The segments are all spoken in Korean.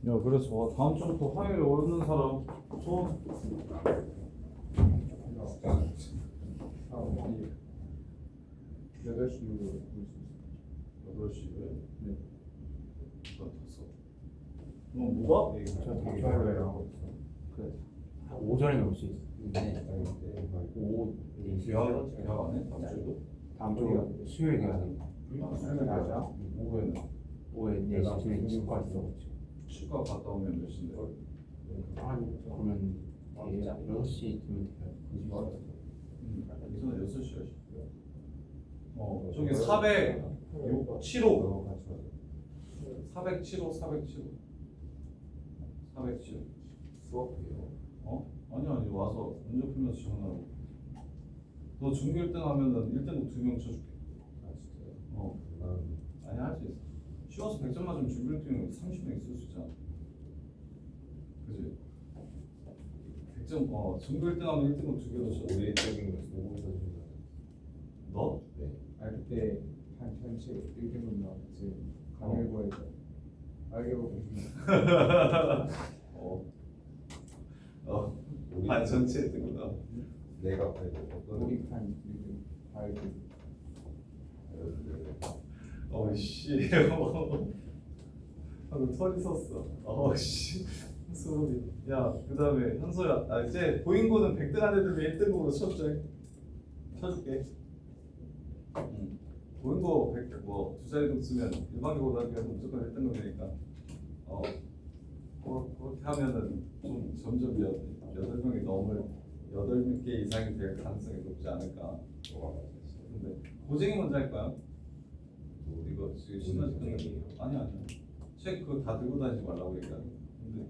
야, 그래서 다음 주부터 화요일에 오는 사람 손. 여덟 시로 볼 수 있어요. 8시에? 네. 같았어. 너 뭐가? 저 다큐할래요 하고 있어. 그래. 오전에 올 수 있어. 네. 오후 계약 안 해? 다음 주에도? 다음 주 수요일 가야 돼. 수요일 가자. 오후에는? 오후에 4시 수요일 치과 있어. 치과 갔다 오면 몇 시인데? 그러면 6시쯤 돼요. 이전에 6시야. 저기 407호. 407호. 407호. 수업이요. 아니 와서 문제 풀면서 전화하고. 너 중교 1등 하면은 1등급 2명 쳐줄게. 아 진짜요? 아니 할 수 있어. 쉬워서 100점 맞으면 중교 1등 30명 있을 수 있잖아. 그지? 100점 중교 1등 하면 1등급 2개로 쳐. 우리적인 거 보고 써주는 너? 네. 아 그때 한 전체 1등급 나왔지. 강일고에서 알게 보고 우리 반 전체 1등급. 내가 팔고 어떤 우리 판 1등 알게. 씨. 방금 털이 섰어. 씨. 소름이. 야, 그 다음에 현소야. 이제 보인고는 100등 안에 들면 1등급으로 쳐줄게. 보인고 100, 두 자리 등 쓰면 일반계 고등학교에서 무조건 1등급이니까. 그렇게 하면은 좀 점점 8명이 넘을 8개 이상이 될 가능성이 높지 않을까. 근데 고쟁이 먼저 할 거야. 이거 지금 신나지 끝내. 아니야. 책 그거 다 들고 다니지 말라고 얘기하는 거야. 근데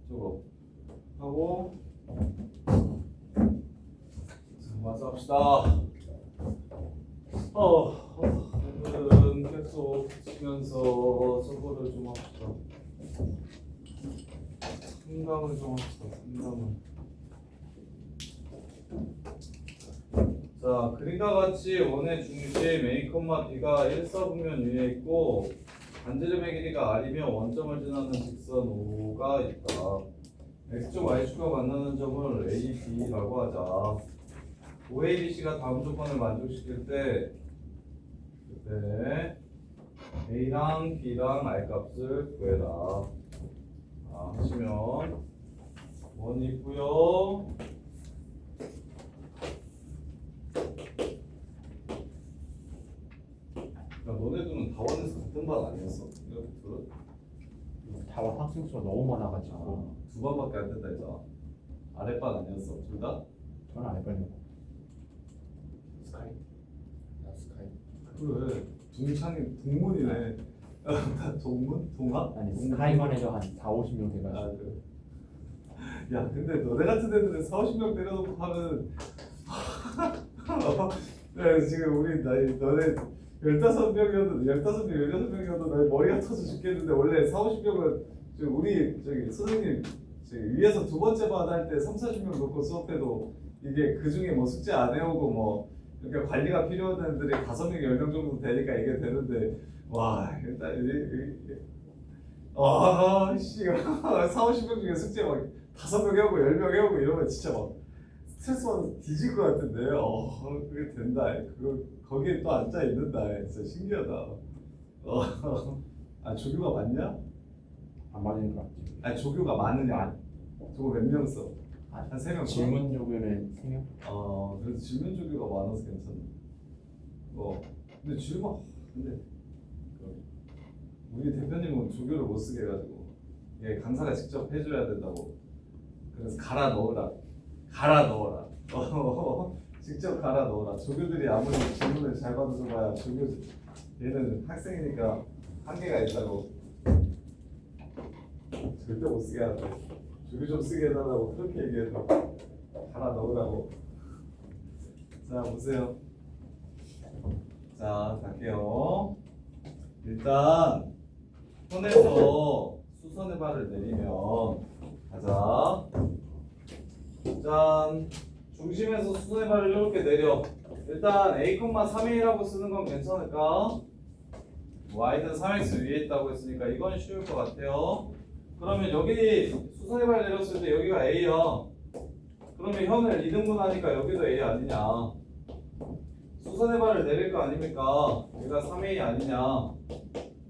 저거 하고 마저 합시다. 오늘은 계속 치면서 저거를 좀 합시다. 상담을 좀 합시다. 상담을. 자, 그림과 같이 원의 중심 A, B가 1사분면 위에 있고 반지름의 길이가 R이며 원점을 지나는 직선 O가 있다. X축, Y축과 만나는 점을 A, B라고 하자. OABC가 다음 조건을 만족시킬 때 그때 A랑 B랑 R 값을 구해라. 하시면 원이 있고요. 야, 너네들은 다원에서 같은 반 아니었어? 이렇게 들어? 다원 학생 수가 너무 많아가지고 두 반밖에 안 된다 했잖아. 아랫반 아니었어? 둘 다? 저는 안 해봤는데. 스카이. 스카이. 그래. 동창이 동문이네. 다 동문? 동합? 아니 스카이만 해도 한 4, 50명 돼가지고. 그래. 야, 근데 너네 같은 애들은 4, 50명 때려놓고 하면 야, 지금 우리 나이 너네 15명이어도 16명이어도 나 머리가 터져 죽겠는데 원래 4, 50명은 우리 저기 선생님 저기 위에서 두 번째 반 할 때 3, 40명 놓고 수업해도 이게 그 중에 뭐 숙제 안 해오고 뭐 이렇게 관리가 필요한 애들이 5명, 10명 정도 되니까 이게 되는데 와 일단 씨 4, 50명 중에 숙제 막 5명 해오고 10명 해오고 이러면 진짜 막 스트레스 받아서 뒤질 것 같은데 그게 된다. 그거 거기에 또 앉아 있는다. 진짜 신기하다. 조교가 많냐? 안 맞는 것 같지. 아니 조교가 많으냐? 저거 몇 명 써? 한 3명 써? 질문 조교는 3명? 그래서 질문 조교가 많아서 괜찮네. 근데 근데 우리 대표님은 조교를 못 쓰게 해가지고 얘 강사가 직접 해줘야 된다고. 그래서 갈아 넣어라. 직접 갈아 넣어라. 조교들이 아무리 질문을 잘 받아줘봐야 얘는 학생이니까 한계가 있다고. 절대 못 쓰게 하는데 조교 좀 쓰게 해달라고 그렇게 얘기해서 갈아 넣으라고. 자 보세요. 자 갈게요. 일단 손에서 수선의 발을 내리면 가자. 짠. 중심에서 수선의 발을 이렇게 내려. 일단 A,3A라고 쓰는 건 괜찮을까? Y는 3X 위에 있다고 했으니까 이건 쉬울 것 같아요. 그러면 여기 수선의 발 내렸을 때 여기가 A야. 그러면 현을 2등분하니까 여기도 A 아니냐. 수선의 발을 내릴 거 아닙니까? 얘가 3A 아니냐.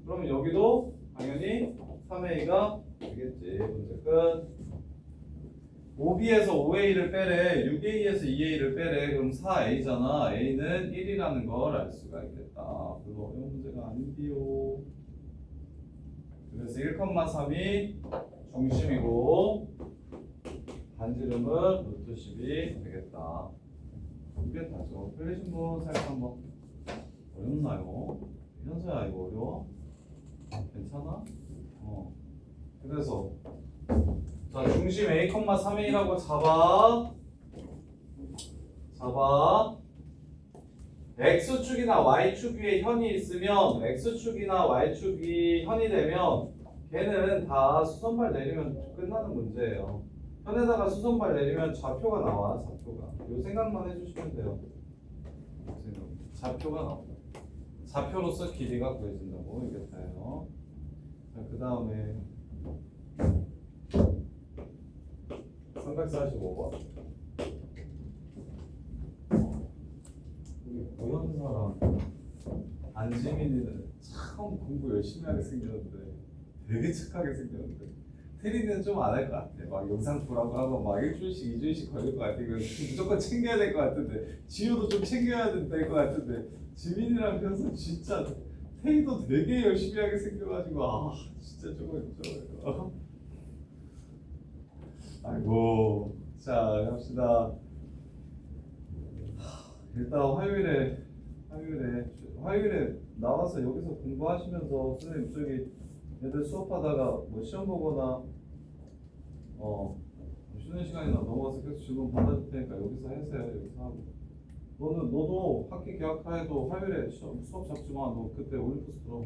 그러면 여기도 당연히 3A가 되겠지. 문제 끝. 5B에서 5A를 빼래. 6A에서 2A를 빼래. 그럼 4A잖아. A는 1이라는 걸 알 수가 있겠다. 별로 어려운 문제가 아닌데요. 그래서 1,3이 중심이고 반지름은 루트 10이 되겠다. 이게 다죠. 틀리신 분 살짝 한번. 어렵나요? 현서야 이거 어려워? 괜찮아? 그래서 자 중심 A,3A라고 잡아 X축이나 Y축 위에 현이 있으면 X축이나 Y축이 현이 되면 걔는 다 수선발 내리면 끝나는 문제예요. 현에다가 수선발 내리면 좌표가 나와. 좌표가 요 생각만 해주시면 돼요. 좌표가 나와. 좌표로서 길이가 구해진다고 이게 다예요. 자, 그 다음에 345번. 우리 고현사랑 안지민이는 참 공부 열심히 하게 생겼는데 되게 착하게 생겼는데 테리는 좀 안 할 것 같아. 막 영상 보라고 하면 막 1줄씩 2줄씩 걸릴 것 같아. 이거 무조건 챙겨야 될 것 같은데 지효도 좀 챙겨야 될 것 같은데 지민이랑 현수 진짜 테리도 되게 열심히 하게 생겨가지고 아 진짜 저거 아이고 자 갑시다. 일단 화요일에 나와서 여기서 공부하시면서 선생님 저기 애들 수업하다가 뭐 시험 보거나 쉬는 시간이나 넘어가서 계속 질문 받아줄 테니까 여기서 하세요. 여기서 하고 너도 학기 개학하에도 화요일에 수업 잡지마. 너 그때 올림푸스 들어.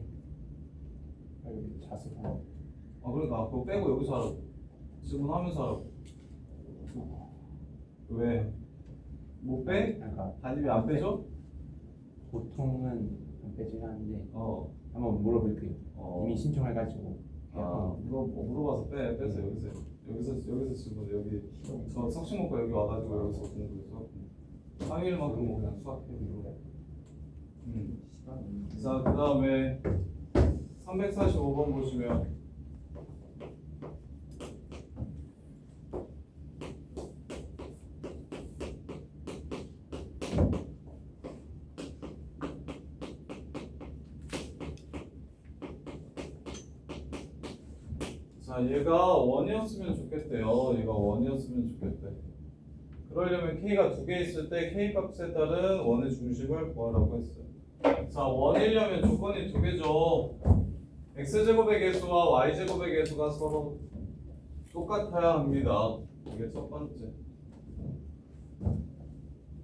여기 자습하고. 그러니까 그거 빼고 여기서 하라고. 질문하면서 하라고. 왜? 못 빼? 그러니까 담임이 안 빼줘? 보통은 안 빼진 하는데 어. 한번 물어볼게요. 어. 이미 신청해가지고. 물어봐서 빼서 여기서 질문 여기 저 석식 먹고 여기 와가지고 여기서 공부해서 화요일만큼 뭐 그냥 수학해. 자 그 다음에 345번 보시면 자 얘가 원이었으면 좋겠대요. 얘가 원이었으면 좋겠대. 그러려면 K가 두 개 있을 때 K 값에 따른 원의 중심을 구하라고 했어요. 자 원이려면 조건이 두 개죠. X제곱의 개수와 Y제곱의 개수가 서로 똑같아야 합니다. 이게 첫 번째.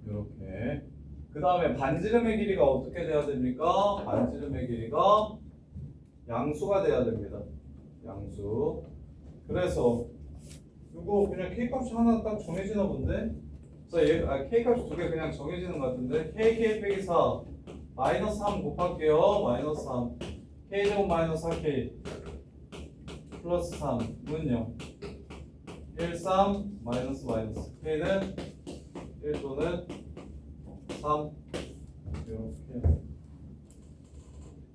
이렇게. 그 다음에 반지름의 길이가 어떻게 돼야 됩니까? 반지름의 길이가 양수가 돼야 됩니다. 양수. 그래서 이거 그냥 K 값이 하나 딱 정해지나 본데? 자, K 값이 두 개 그냥 정해지는 것 같은데? K 빼기 4 마이너스 3 곱할게요. 마이너스 3 K제곱 마이너스 4K 플러스 3은 0 1, 3 마이너스 K는 1 또는 3 이렇게.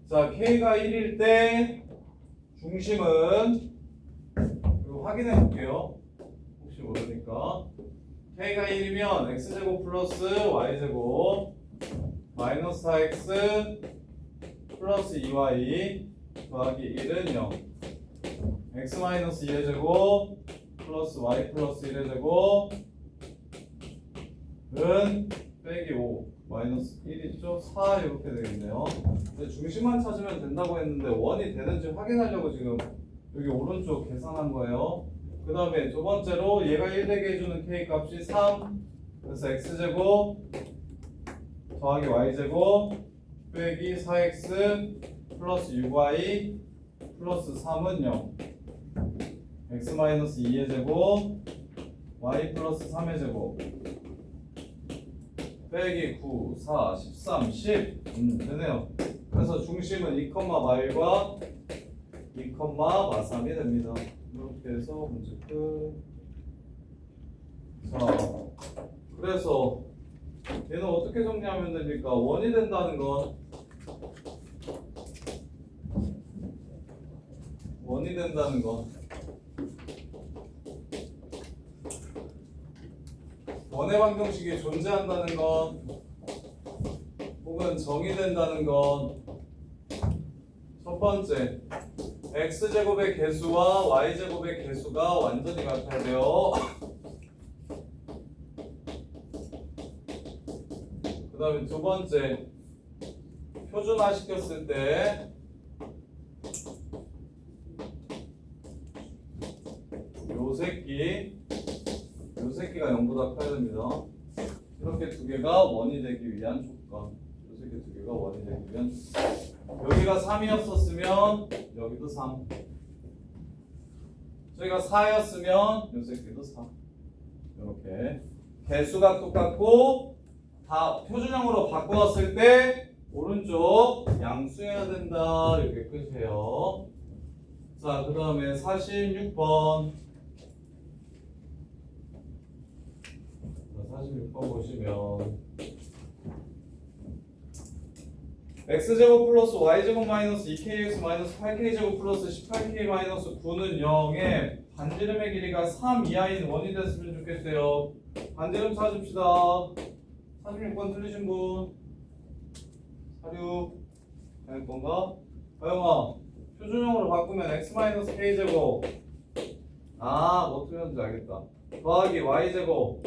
자, K가 1일 때 중심은 이거 확인해 볼게요. 혹시 모르니까 K가 1이면 X제곱 플러스 Y제곱 마이너스 4X 플러스 2Y 더하기 1은 0 X 마이너스 2의 제곱 플러스 Y 플러스 1의 제곱은 빼기 5 마이너스 1이죠. 4 이렇게 되겠네요. 근데 중심만 찾으면 된다고 했는데 원이 되는지 확인하려고 지금 여기 오른쪽 계산한 거예요. 그 다음에 두 번째로 얘가 1 되게 해주는 K 값이 3 그래서 X제곱 더하기 Y제곱 빼기 4X 플러스 6Y 플러스 3은 0 X 마이너스 2의 제곱 Y 플러스 3의 제곱 빼기 9, 4, 13, 10 되네요. 그래서 중심은 2, 마일과 2, 마3이 됩니다. 이렇게 해서 문제 끝. 자, 그래서 얘는 어떻게 정리하면 됩니까? 원이 된다는 건 원이 된다는 건 원의 방정식이 존재한다는 건 혹은 정의된다는 건 첫 번째 x제곱의 개수와 y제곱의 개수가 완전히 같아야 돼요. 그 다음에 두 번째 표준화 시켰을 때 요 새끼가 0보다 커야 됩니다. 이렇게 두 개가 원이 되기 위한 조건. 요 새끼 두 개가 원이 되기 위한 조건. 여기가 3이었었으면 여기도 3. 저기가 4였으면 요 새끼도 4. 이렇게 개수가 똑같고 다 표준형으로 바꾸었을 때 오른쪽 양수해야 된다. 이렇게 끝이에요. 자, 그 다음에 46번. 46번 보시면 x제곱 플러스 y제곱 마이너스 2kx 마이너스 8k제곱 플러스 18k 마이너스 9는 0에 반지름의 길이가 3 이하인 원이 됐으면 좋겠대요. 반지름 찾읍시다. 46번 틀리신 분. 46. 할 건가? 가영아, 표준형으로 바꾸면 x 마이너스 k제곱. 뭐 틀렸는지 알겠다. 더하기 y제곱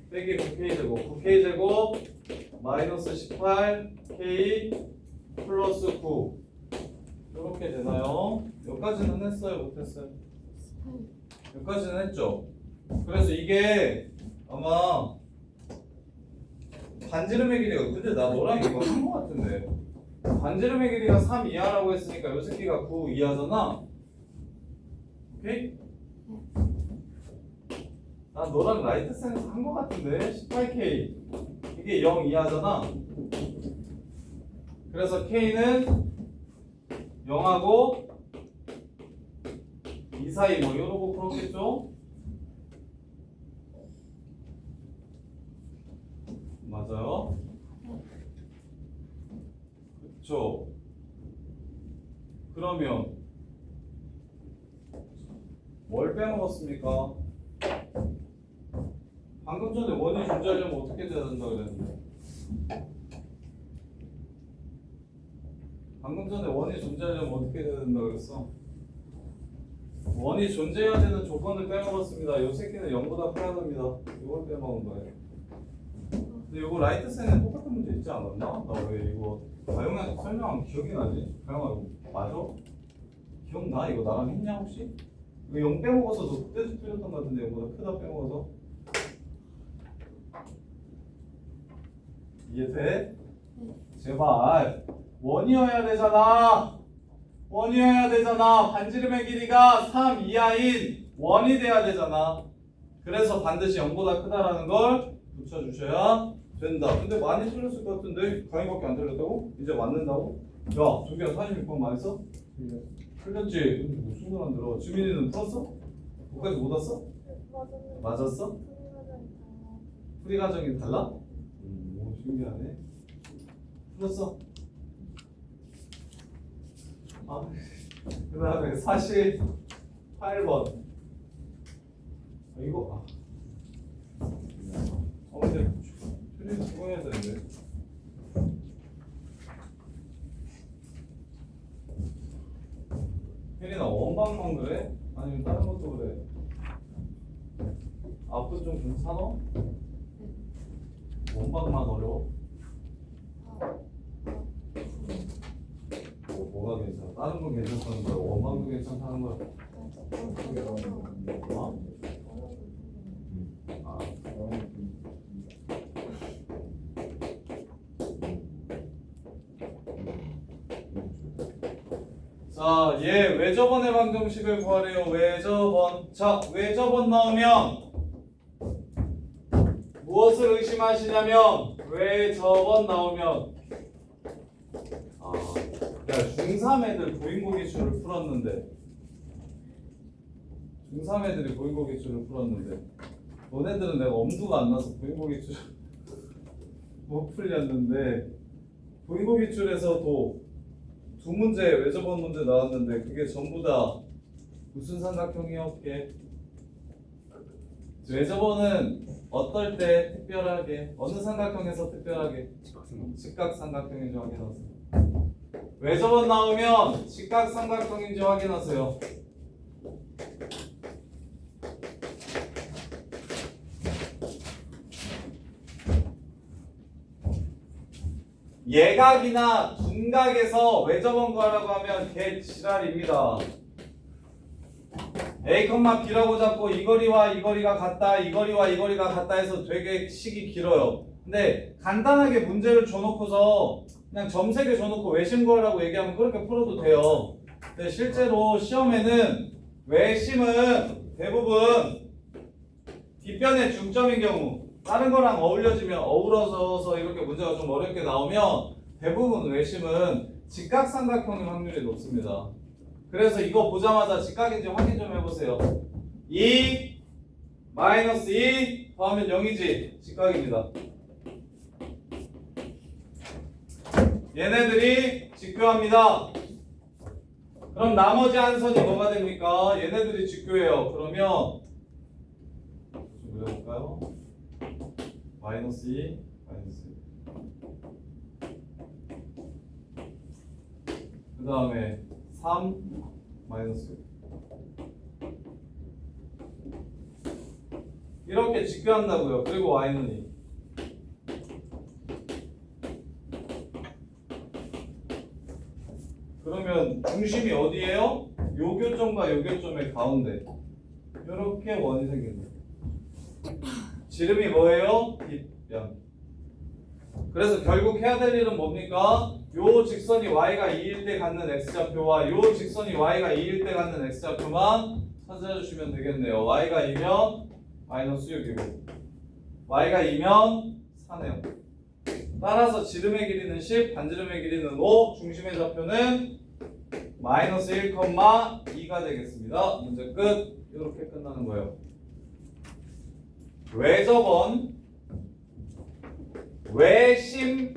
빼기 9k제곱 9k제곱 마이너스 18k 플러스 9 이렇게 되나요? 여기까지는 했어요? 못했어요? 여기까지는 했죠? 그래서 이게 아마 반지름의 길이가 근데 나 너랑 이거 한 거 같은데 반지름의 길이가 3 이하라고 했으니까 요 새끼가 9 이하잖아. 오케이? 나 너랑 라이트 센스 한 거 같은데 18K 이게 0 이하잖아. 그래서 K는 0하고 2 사이 뭐 이러고 그렇겠죠? 맞아요? 그쵸? 그러면 뭘 빼먹었습니까? 방금 전에 원이 존재하려면 어떻게 돼야 된다 그랬는데? 방금 전에 원이 존재하려면 어떻게 돼야 된다 그랬어? 원이 존재해야 되는 조건을 빼먹었습니다. 요 새끼는 0보다 커야 됩니다. 이걸 빼먹은 거예요. 근데 이거 라이트 쌤에 똑같은 문제 있지 않았나? 나 왜 이거 가영이한테 설명하면 기억이 나지? 가영아 이거 맞아? 기억나? 이거 나랑 했냐 혹시? 이거 0 빼먹어서 너 그때도 틀렸던 것 같은데 0보다 크다 빼먹어서 이해돼? 제발 원이어야 되잖아. 원이어야 되잖아. 반지름의 길이가 3 이하인 원이 돼야 되잖아. 그래서 반드시 0보다 크다라는 걸 붙여주셔야 된다. 근데 많이 틀렸을 것 같은데 가위밖에 안 틀렸다고? 이제 맞는다고? 야, 종기야 46번 맞았어? 틀렸지? 근데 무슨 말 안 들어? 주민이는 풀었어? 거기까지 못 왔어? 맞았어? 풀이 과정이 달라? 오, 신기하네. 풀었어? 그 다음에 48번. 이거 근데 틀린 수고해야 되는데. 혜린아 원방만 그래? 아니면 다른 것도 그래? 앞은 좀 괜찮아? 원방만 어려워? 뭐가 괜찮아? 다른 건 괜찮다는 거야? 원방도 괜찮다는 거야? 어? 아, 자, 얘 외접원의 방정식을 구하래요. 외접원. 자, 외접원 나오면 무엇을 의심하시냐면 외접원 나오면 야, 중3 애들 부인공의 수를 풀었는데 중3 애들이 보행고기출을 풀었는데 너네들은 내가 엄두가 안 나서 보행고기출 못 풀렸는데 보행고기출에서도 두 문제 외접원 문제 나왔는데 그게 전부 다 무슨 삼각형이었게? 외접원은 어떨 때 특별하게 어느 삼각형에서 특별하게 직각삼각. 직각삼각형인지 확인하세요. 외접원 나오면 직각삼각형인지 확인하세요. 예각이나 둔각에서 외접원 구하라고 하면 개 지랄입니다. A, B라고 잡고 이 거리와 이 거리가 같다, 이 거리와 이 거리가 같다 해서 되게 식이 길어요. 근데 간단하게 문제를 줘놓고서 그냥 점 3개 줘놓고 외심 구하라고 얘기하면 그렇게 풀어도 돼요. 근데 실제로 시험에는 외심은 대부분 뒷변의 중점인 경우 다른 거랑 어우러져서 이렇게 문제가 좀 어렵게 나오면 대부분 외심은 직각삼각형일 확률이 높습니다. 그래서 이거 보자마자 직각인지 확인 좀 해보세요. 2 마이너스 2 더하면 0이지 직각입니다. 얘네들이 직교합니다. 그럼 나머지 한 선이 뭐가 됩니까? 얘네들이 직교예요. 그러면 좀 그려볼까요? 마이너스 2 마이너스 2 그 다음에 3 마이너스 6 이렇게 직교한다고요. 그리고 y는 2 그러면 중심이 어디예요? 요 교점과 요 교점의 가운데 이렇게 원이 생긴다. 지름이 뭐예요? 뒷변. 그래서 결국 해야 될 일은 뭡니까? 요 직선이 y가 2일 때 갖는 x좌표와 요 직선이 y가 2일 때 갖는 x좌표만 찾아주시면 되겠네요. y가 2면 마이너스 6이고 y가 2면 4네요. 따라서 지름의 길이는 10, 반지름의 길이는 5, 중심의 좌표는 마이너스 1,2가 되겠습니다. 문제 끝. 이렇게 끝나는 거예요. 외접원, 외심,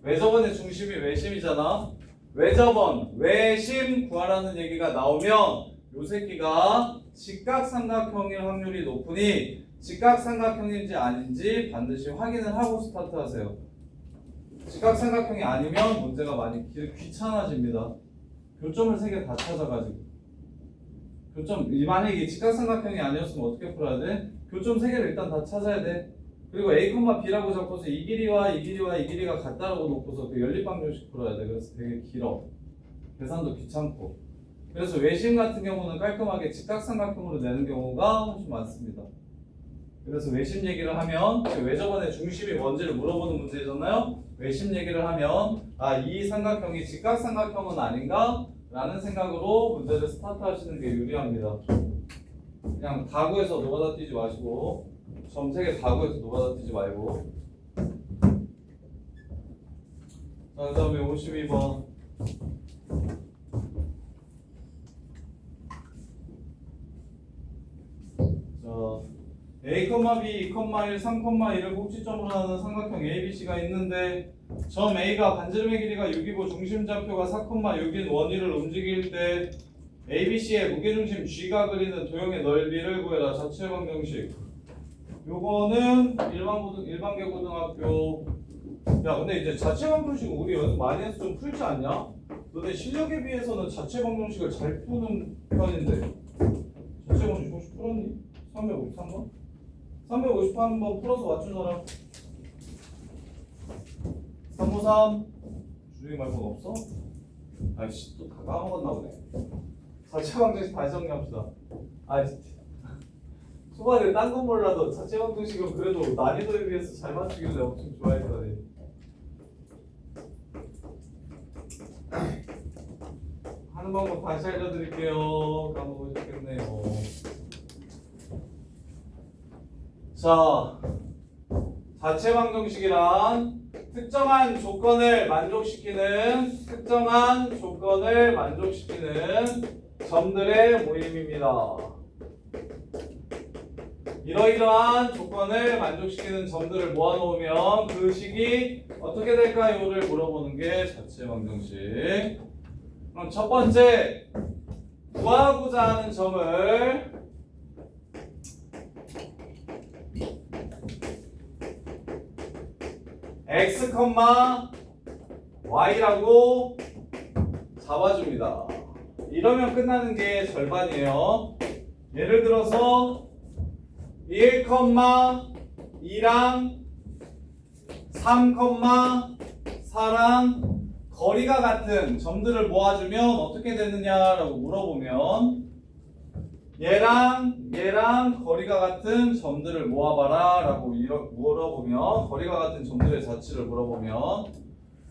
외접원의 중심이 외심이잖아. 외접원, 외심 구하라는 얘기가 나오면 요 새끼가 직각삼각형일 확률이 높으니 직각삼각형인지 아닌지 반드시 확인을 하고 스타트하세요. 직각삼각형이 아니면 문제가 많이 귀찮아집니다. 교점을 3개 다 찾아가지고 교점 만약에 이게 직각삼각형이 아니었으면 어떻게 풀어야 돼? 교점 3개를 일단 다 찾아야 돼. 그리고 A, B라고 잡고서 이 길이와 이 길이와 이 길이가 같다라고 놓고서 그 연립방정식 풀어야 돼. 그래서 되게 길어. 계산도 귀찮고. 그래서 외심 같은 경우는 깔끔하게 직각삼각형으로 내는 경우가 훨씬 많습니다. 그래서 외심 얘기를 하면 외접원의 중심이 뭔지를 물어보는 문제잖아요. 외심 얘기를 하면 이 삼각형이 직각삼각형은 아닌가? 라는 생각으로 문제를 스타트 하시는 게 유리합니다. 그냥 다 구해서 노가다 뛰지 마시고 점 3개 다 구해서 노가다 뛰지 말고. 자, 그 다음에 52번 자, A, B, 2, 1, 3,1을 꼭지점으로 하는 삼각형 ABC가 있는데 점 A가 반지름의 길이가 6이고 중심좌표가 4,6인 원위를 움직일 때 ABC의 무게중심 G가 그리는 도형의 넓이를 구해라. 자체 방정식. 요거는 일반계고등학교. 야, 근데 이제 자체 방정식 우리 연습 많이 해서 좀 풀지 않냐? 너네 실력에 비해서는 자체 방정식을 잘 푸는 편인데 자체 방정식 혹시 풀었니? 353번? 353번 풀어서 맞춘 사람? 353 주둥이 말고는 없어? 아이씨 또 다 까먹었나 보네. 자체 방정식 다시 정리합시다. 진짜 초반에 딴 건 몰라도 자체 방정식은 그래도 난이도에 비해서 잘 맞추길래 엄청 좋아했더니 하는 방법 다시 알려드릴게요. 까먹으셨겠네요. 자, 자체 방정식이란 특정한 조건을 만족시키는 점들의 모임입니다. 이러이러한 조건을 만족시키는 점들을 모아놓으면 그 식이 어떻게 될까요?를 물어보는 게 자체 방정식. 그럼 첫 번째 구하고자 하는 점을 x, y라고 잡아줍니다. 이러면 끝나는 게 절반이에요. 예를 들어서 1, 2랑 3, 4랑 거리가 같은 점들을 모아주면 어떻게 되느냐라고 물어보면 얘랑 거리가 같은 점들을 모아봐라 라고 물어보면 거리가 같은 점들의 자치를 물어보면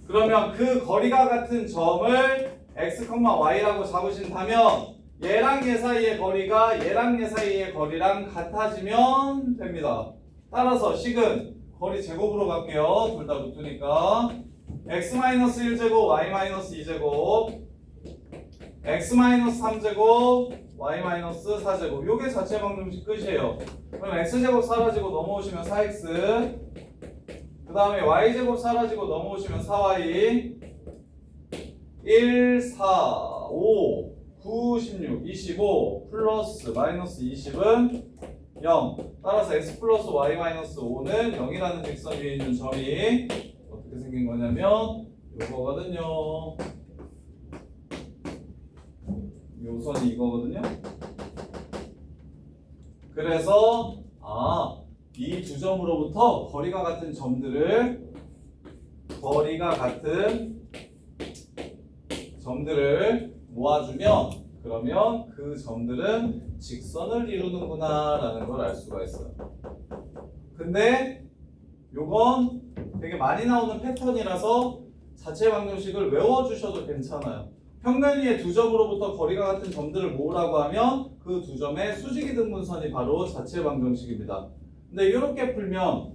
그러면 그 거리가 같은 점을 x, y라고 잡으신다면 얘랑 얘 사이의 거리가 얘랑 얘 사이의 거리랑 같아지면 됩니다. 따라서 식은 거리 제곱으로 갈게요. 둘 다 붙으니까 x-1제곱 y-2제곱 x-3제곱 y-4제곱 요게 자체 방정식 끝이에요. 그럼 x제곱 사라지고 넘어오시면 4x 그 다음에 y제곱 사라지고 넘어오시면 4y 1, 4, 5, 9, 16, 25 플러스 마이너스 20은 0 따라서 x 플러스 y 마이너스 5는 0이라는 직선 위에 있는 점이 어떻게 생긴 거냐면 요거거든요. 요 선이 이거거든요. 그래서 이 두 점으로부터 거리가 같은 점들을 모아주면 그러면 그 점들은 직선을 이루는구나 라는 걸 알 수가 있어요. 근데 요건 되게 많이 나오는 패턴이라서 자체 방정식을 외워주셔도 괜찮아요. 평면 위의 두 점으로부터 거리가 같은 점들을 모으라고 하면 그 두 점의 수직이 등분선이 바로 자체 방정식입니다. 근데 이렇게 풀면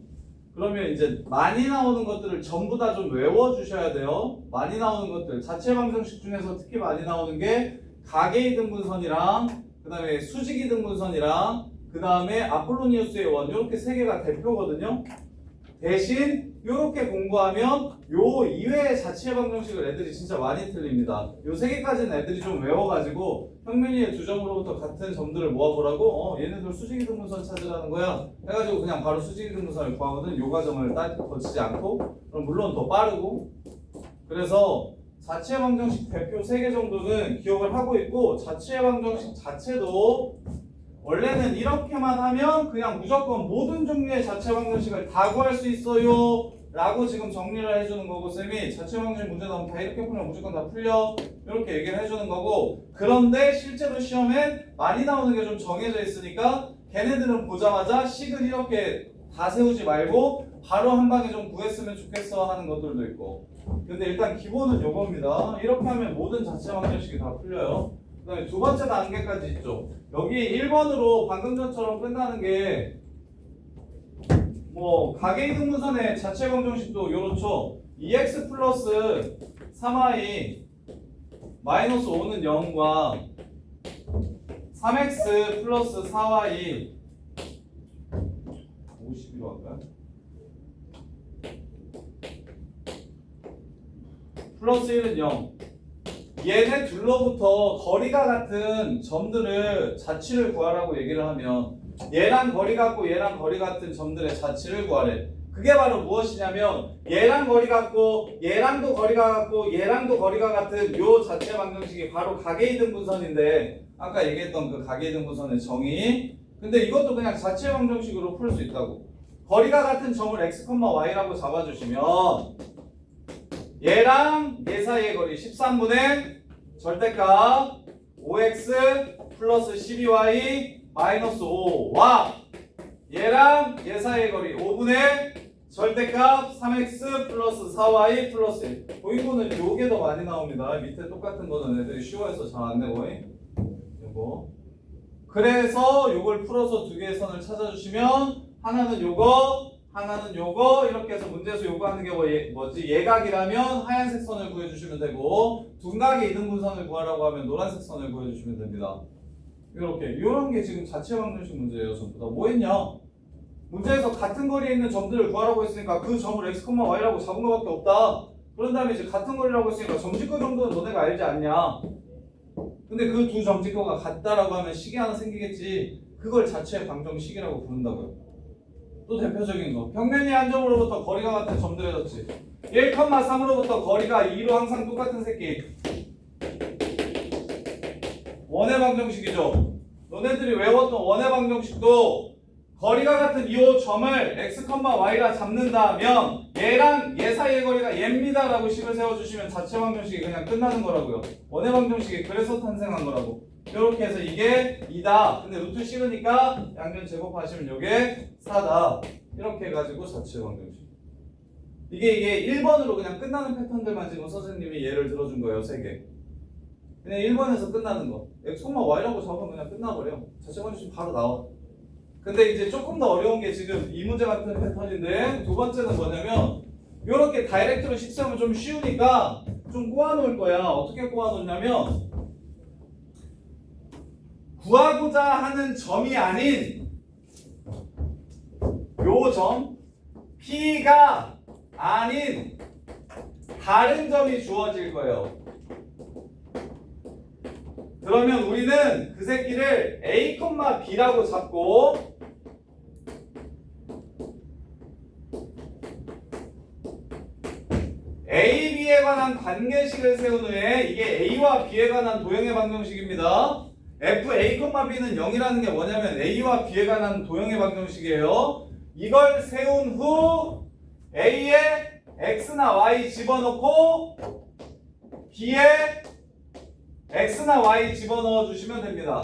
그러면 이제 많이 나오는 것들을 전부 다 좀 외워주셔야 돼요. 많이 나오는 것들 자체 방정식 중에서 특히 많이 나오는 게 가계의 등분선이랑 그 다음에 수직이 등분선이랑 그 다음에 아폴로니우스의 원 이렇게 세 개가 대표거든요. 대신 이렇게 공부하면 요 이외의 자체 방정식을 애들이 진짜 많이 틀립니다. 요 세 개까지는 애들이 좀 외워가지고 평면 위의 두 점으로부터 같은 점들을 모아보라고 얘네들 수직이 등분선 찾으라는 거야 해가지고 그냥 바로 수직이 등분선을 구하거든. 요 과정을 거치지 않고 그럼 물론 더 빠르고 그래서 자체 방정식 대표 3개 정도는 기억을 하고 있고 자체 방정식 자체도 원래는 이렇게만 하면 그냥 무조건 모든 종류의 자체 방정식을 다 구할 수 있어요 라고 지금 정리를 해주는 거고 쌤이 자체 방정식 문제 나오면 다 이렇게 풀면 무조건 다 풀려 이렇게 얘기를 해주는 거고 그런데 실제로 시험엔 많이 나오는 게 좀 정해져 있으니까 걔네들은 보자마자 식을 이렇게 다 세우지 말고 바로 한 방에 좀 구했으면 좋겠어 하는 것들도 있고 근데 일단 기본은 요겁니다. 이렇게 하면 모든 자체 방정식이 다 풀려요. 그 다음에 두 번째 단계까지 있죠. 여기 1번으로 방금 전처럼 끝나는 게 뭐 가계의 등분선의 자체 방정식도 요렇죠. 2x 플러스 3y 마이너스 5는 0과 3x 플러스 4y 50으로 할까요? 플러스 1은 0 얘네 둘로부터 거리가 같은 점들을 자치를 구하라고 얘기를 하면 얘랑 거리 같고 얘랑 거리 같은 점들의 자치를 구하래. 그게 바로 무엇이냐면 얘랑 거리 같고 얘랑도 거리가 같고 얘랑도 거리가 같은 요 자체 방정식이 바로 가계의 등분선인데 아까 얘기했던 그 가계의 등분선의 정의 근데 이것도 그냥 자체 방정식으로 풀 수 있다고. 거리가 같은 점을 x, y라고 잡아주시면 얘랑 얘 사이의 거리 13분의 절대값 5x 플러스 12y 마이너스 5와 얘랑 얘 사이의 거리 5분의 절대값 3x 플러스 4y 플러스 1 보이고는 요게 더 많이 나옵니다. 밑에 똑같은 거는 애들이 쉬워해서 잘 안 내고 요거 그래서 요걸 풀어서 두 개의 선을 찾아주시면 하나는 요거 하나는 요거 이렇게 해서 문제에서 요구하는 게 뭐지? 예각이라면 하얀색 선을 구해주시면 되고 둔각의 이등분선을 구하라고 하면 노란색 선을 구해주시면 됩니다. 이런 게 지금 자체 방정식 문제예요. 전부 다 뭐 했냐? 문제에서 같은 거리에 있는 점들을 구하라고 했으니까 그 점을 x, y라고 잡은 거밖에 없다. 그런 다음에 이제 같은 거리라고 했으니까 점직거 정도는 너네가 알지 않냐? 근데 그 두 점직거가 같다라고 하면 식이 하나 생기겠지. 그걸 자체 방정식이라고 부른다고요. 또 대표적인 거. 평면이 한 점으로부터 거리가 같은 점들해졌지. 1,3으로부터 거리가 2로 항상 똑같은 새끼. 원의 방정식이죠. 너네들이 외웠던 원의 방정식도 거리가 같은 이 점을 x, y가 잡는다면 얘랑 얘 사이의 거리가 얘입니다 라고 식을 세워주시면 자체 방정식이 그냥 끝나는 거라고요. 원의 방정식이 그래서 탄생한 거라고. 이렇게 해서 이게 2다. 근데 루트 싫으니까 양변 제곱하시면 이게 4다. 이렇게 해가지고 자체 방정식. 이게 1번으로 그냥 끝나는 패턴들만 지금 선생님이 예를 들어준 거예요. 3개. 그냥 1번에서 끝나는 거. x, y라고 잡으면 그냥 끝나버려. 자체 방정식 바로 나와. 근데 이제 조금 더 어려운 게 지금 이 문제 같은 패턴인데 두 번째는 뭐냐면 이렇게 다이렉트로 식 세우면 좀 쉬우니까 좀 꼬아놓을 거야. 어떻게 꼬아놓냐면 구하고자 하는 점이 아닌 요 점 P가 아닌 다른 점이 주어질 거예요. 그러면 우리는 그 새끼를 A, B라고 잡고 A, B에 관한 관계식을 세운 후에 이게 A와 B에 관한 도형의 방정식입니다. F, A, B는 0이라는 게 뭐냐면 A와 B에 관한 도형의 방정식이에요. 이걸 세운 후 A에 X나 Y 집어넣고 B에 X나 Y 집어넣어 주시면 됩니다.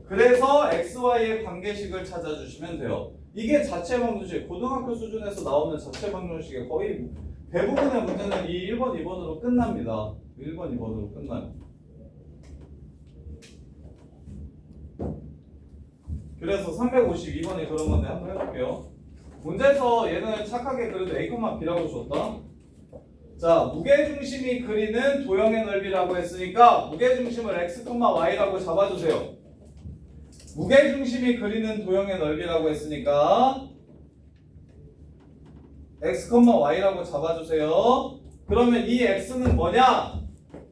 그래서 XY의 관계식을 찾아주시면 돼요. 이게 자체 방정식, 고등학교 수준에서 나오는 자체 방정식의 거의 대부분의 문제는 이 1번, 2번으로 끝납니다. 1번, 2번으로 끝나요. 그래서 352번이 그런 건데 한번 해볼게요. 문제에서 얘는 착하게 그래도 A, B라고 줬다. 자, 무게중심이 그리는 도형의 넓이라고 했으니까 무게중심을 X, Y라고 잡아주세요. 무게중심이 그리는 도형의 넓이라고 했으니까 X, Y라고 잡아주세요. 그러면 이 X는 뭐냐?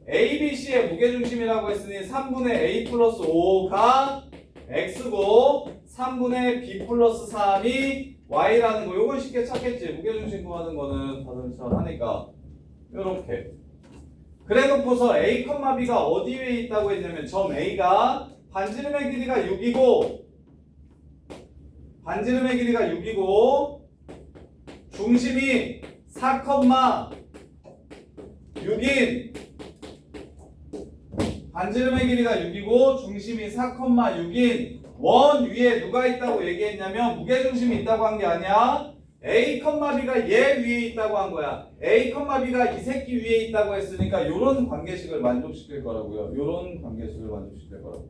A, B, C의 무게중심이라고 했으니 3분의 A 플러스 5가 X고 3분의 B 플러스 3이 Y라는 거. 요건 쉽게 찾겠지. 무게중심 구하는 거는 다들 잘 하니까. 요렇게. 그래 놓고서 A, B가 어디 위에 있다고 했냐면 점 A가 반지름의 길이가 6이고 중심이 4,6인 반지름의 길이가 6이고 중심이 4,6인 원 위에 누가 있다고 얘기했냐면 무게중심이 있다고 한 게 아니야. A, B가 얘 위에 있다고 한 거야. A, B가 이 새끼 위에 있다고 했으니까 요런 관계식을 만족시킬 거라고요. 요런 관계식을 만족시킬 거라고.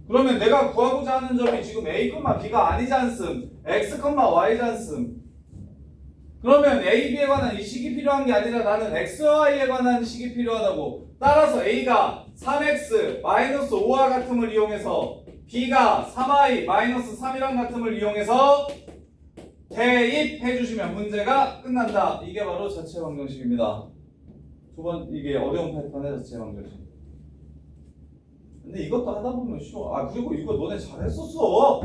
그러면 내가 구하고자 하는 점이 지금 A, B가 아니지 않음. X, Y지 않음. 그러면 A, B에 관한 이 식이 필요한 게 아니라 나는 X, Y에 관한 식이 필요하다고. 따라서 A가 3X 마이너스 5와 같음을 이용해서 B가 3Y 마이너스 3이랑 같음을 이용해서 대입해 주시면 문제가 끝난다. 이게 바로 자체 방정식입니다. 두 번 이게 어려운 패턴의 자체 방정식. 근데 이것도 하다 보면 쉬워. 아 그리고 이거 너네 잘했었어.